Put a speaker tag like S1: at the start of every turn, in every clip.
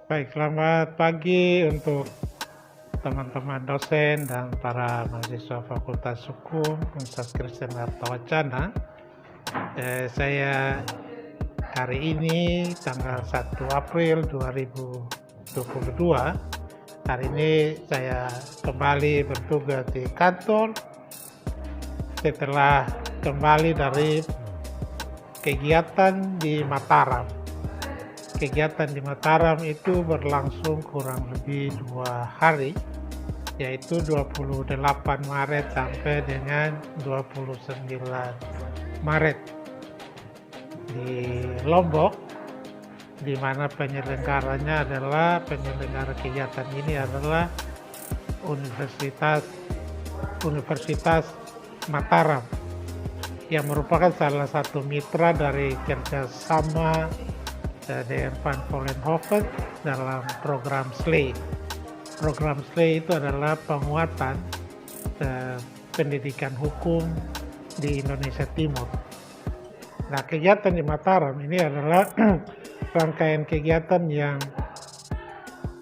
S1: Baik, selamat pagi untuk teman-teman dosen dan para mahasiswa Fakultas Hukum Universitas Kristen Kartawacana. Saya hari ini tanggal 1 April 2022. Hari ini saya kembali bertugas di kantor setelah kembali dari kegiatan di Mataram. Kegiatan di Mataram itu berlangsung kurang lebih 2 hari, yaitu 28 Maret sampai dengan 29 Maret di Lombok, di mana penyelenggaranya adalah penyelenggara kegiatan ini adalah Universitas Mataram, yang merupakan salah satu mitra dari kerjasama dengan Van Vollenhoven dalam program SLAY. Program SLAY itu adalah penguatan pendidikan hukum di Indonesia Timur. Nah, kegiatan di Mataram ini adalah rangkaian kegiatan yang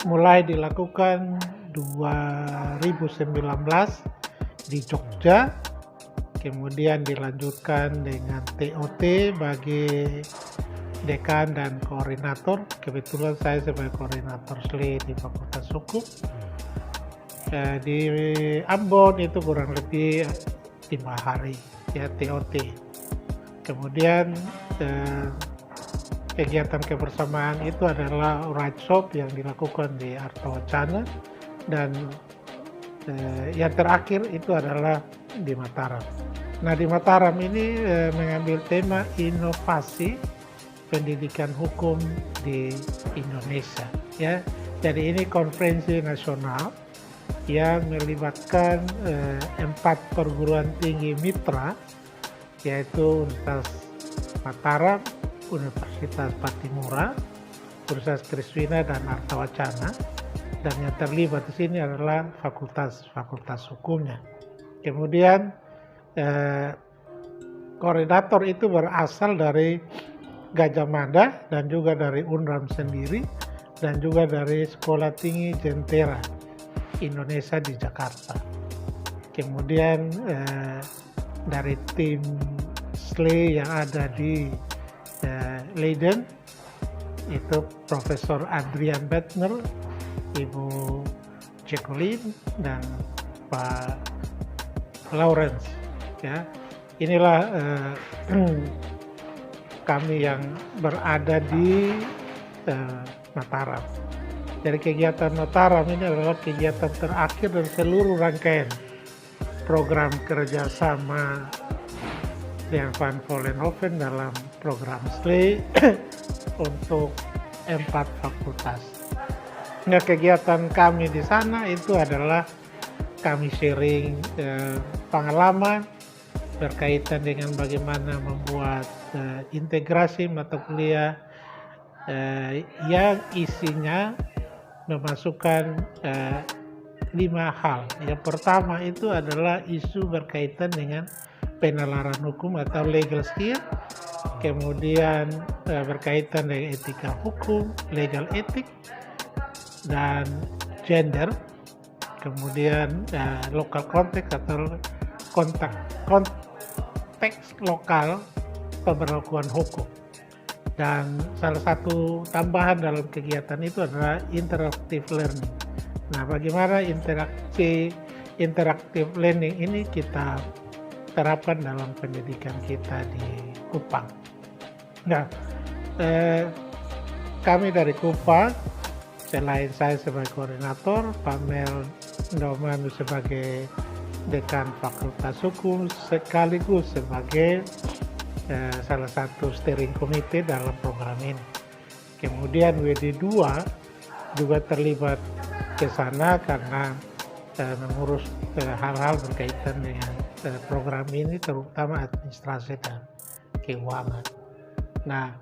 S1: mulai dilakukan 2019 di Jogja, kemudian dilanjutkan dengan TOT bagi dekan dan koordinator. Kebetulan saya sebagai koordinator SLAY di Fakultas Hukum. Di Ambon itu kurang lebih 5 hari ya TOT. Kemudian kegiatan kebersamaan itu adalah workshop yang dilakukan di Artawacana, dan yang terakhir itu adalah di Mataram. Nah, di Mataram ini mengambil tema inovasi pendidikan hukum di Indonesia ya. Jadi ini konferensi nasional yang melibatkan 4 perguruan tinggi mitra, yaitu Universitas Mataram, Universitas Patimura, Universitas Triswina, dan Artawacana. Dan yang terlibat di sini adalah fakultas hukumnya. Kemudian koordinator itu berasal dari Gajah Mada dan juga dari UNRAM sendiri, dan juga dari Sekolah Tinggi Jentera Indonesia di Jakarta. Kemudian dari tim SLAY yang ada di Leiden itu Profesor Adrian Bettner, Ibu Jacqueline, dan Pak Lawrence ya. Inilah kami yang berada di Mataram. Jadi kegiatan Mataram ini adalah kegiatan terakhir dari seluruh rangkaian program kerjasama dengan Van Vollenhoven dalam program SLAY untuk 4 fakultas. Nah, kegiatan kami di sana itu adalah kami sharing pengalaman berkaitan dengan bagaimana membuat integrasi mata kuliah yang isinya memasukkan 5 hal. Yang pertama itu adalah isu berkaitan dengan penalaran hukum atau legal skill, kemudian berkaitan dengan etika hukum, legal ethic, dan gender, kemudian local context atau konteks lokal pemberlakuan hukum. Dan salah satu tambahan dalam kegiatan itu adalah interactive learning. Nah, bagaimana interactive learning ini kita terapkan dalam pendidikan kita di Kupang. Nah, kami dari Kupang, selain saya sebagai koordinator, Pak Mel Ndomanu sebagai dekan Fakultas Hukum sekaligus sebagai salah satu steering committee dalam program ini. Kemudian WD2 juga terlibat ke sana karena mengurus hal-hal berkaitan dengan program ini, terutama administrasi dan keuangan. Nah,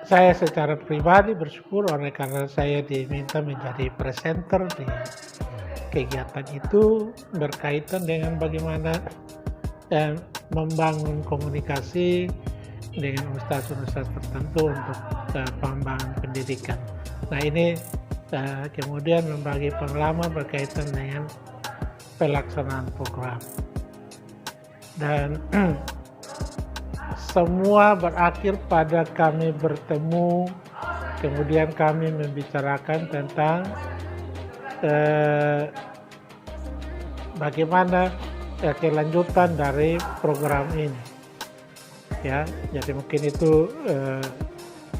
S1: saya secara pribadi bersyukur oleh karena saya diminta menjadi presenter di kegiatan itu berkaitan dengan bagaimana membangun komunikasi dengan universitas-universitas tertentu untuk pengembangan pendidikan. Nah ini kemudian membagi pengalaman berkaitan dengan pelaksanaan program. Dan semua berakhir pada kami bertemu, kemudian kami membicarakan tentang bagaimana kelanjutan dari program ini. Ya, jadi mungkin itu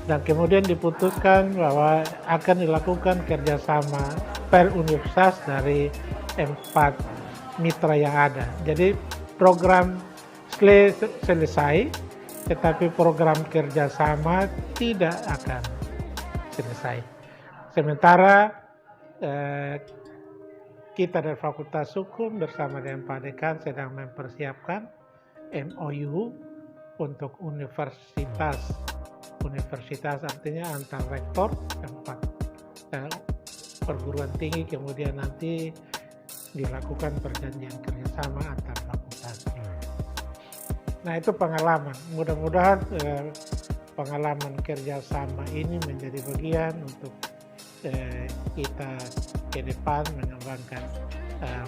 S1: dan kemudian diputuskan bahwa akan dilakukan kerjasama per universitas dari 4 mitra yang ada. Jadi program selesai, tetapi program kerjasama tidak akan selesai. Sementara kita dari Fakultas Hukum bersama dengan Pak Dekan sedang mempersiapkan MOU untuk universitas artinya antar rektor 4 perguruan tinggi, kemudian nanti dilakukan perjanjian kerjasama antar fakultas. Nah itu pengalaman, mudah-mudahan pengalaman kerjasama ini menjadi bagian untuk kita ke depan mengembangkan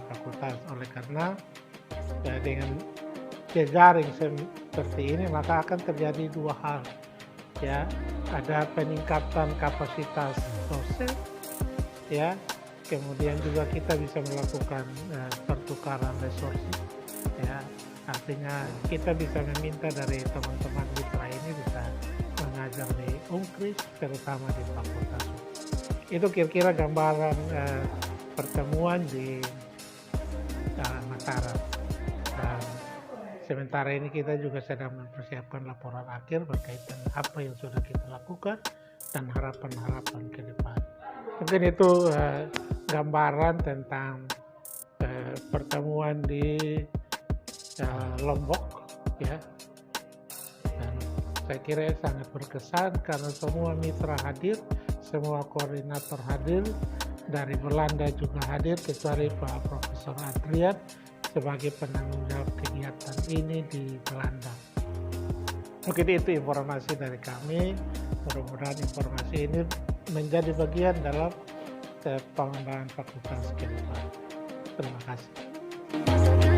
S1: fakultas. Oleh karena dengan jejaring seperti ini maka akan terjadi 2 hal. Ya, ada peningkatan kapasitas dosen, ya, kemudian juga kita bisa melakukan pertukaran resources, ya, artinya kita bisa meminta dari teman-teman mitra ini bisa mengajar di Unkris, terutama di Fakultas. Itu kira-kira gambaran pertemuan di Mataram. Dan sementara ini kita juga sedang mempersiapkan laporan akhir berkaitan apa yang sudah kita lakukan dan harapan-harapan ke depan. Mungkin itu gambaran tentang pertemuan di Lombok, ya. Dan saya kira sangat berkesan karena semua mitra hadir, semua koordinator hadir, dari Belanda juga hadir kecuali Pak Profesor Adrian sebagai penanggung jawab kegiatan ini di Belanda. Mungkin itu informasi dari kami. Mudah-mudahan informasi ini menjadi bagian dalam pengembangan fakultas ke depan. Terima kasih.